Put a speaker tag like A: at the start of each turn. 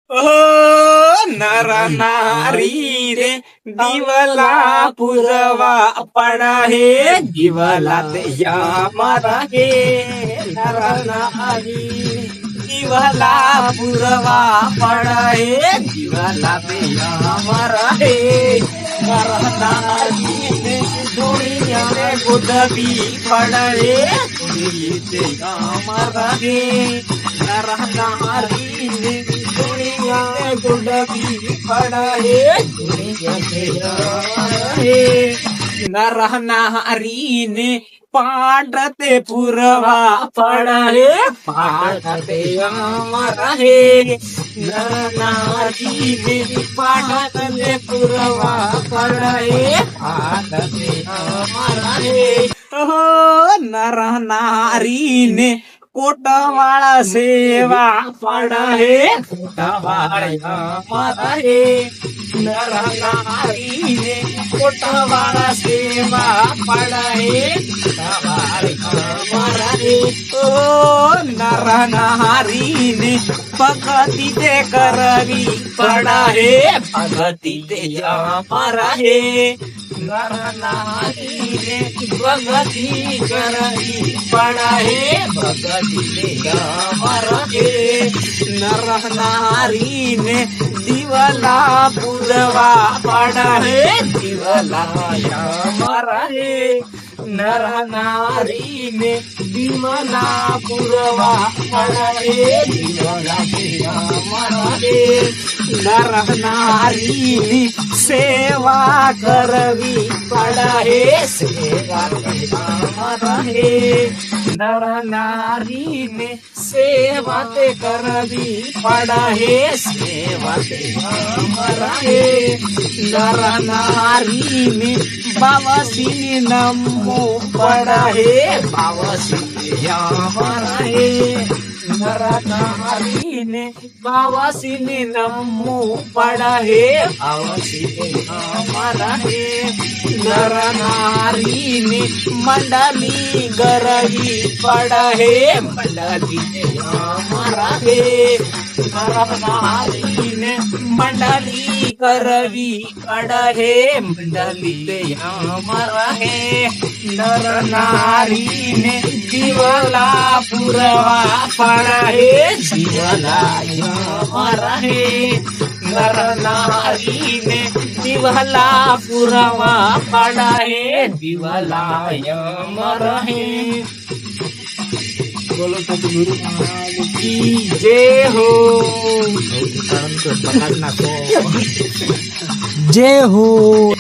A: ओ नर नारी रे दिवला पुरवा पडा हे दिवला ते या मारा हे नर नारी दिवला पुरवा पडा हे दिवला ते या मारा हे नर नारी रे दुनिया रे गुदबी पडा हे ते या मारा हे नर नारी रे दुनिया गुडबी पड़ा है दुनिया है नर नारी ने पाडते पुरवा पड़ा है पाडते अमर है नर नारी ने पाडते पुरवा पड़ा है पाडते अमर है ओ नर नारी ने कोटवाळा सेवा पडा हे कोटवाळा मारा हे नर नारी ने कोटवाळा सेवा पडा हे कोटवाळा मारा हे ओ नर नारी ने भगती ते करवी पडा हे भगती ते मारा हे नर नारी ने भगती करवी पडा हे भगती मारा हे नर नारी ने दिवला पुरवा पडा हे दिवला मारा हे नर नारी ने दिवला पुरवा पडा हे दिवला मारा हे नर नारी ने सेवा करवी पडा हे सेवा मारा हे नर नारी ने सेवा ते करवी पडा हे सेवा ते मारा हे नर नारी ने बावसी नमो पडा हे बावसी मारा हे नर नारी ने बावसी नमो पडा हे बावसी मारा हे नर नारी ने मंडली गरवी पडा हे मंडली मारा हे नर नारी ने मंडली करवी पडा हे मंडली मारा हे नर नारी ने दिवला पुरवा पडा हे दिवला मारा हे नर नारी ने दिवला पुरवा पडा हे दिवला मारा हे बोलो सतगुरु महाराज की जय हो जय हो।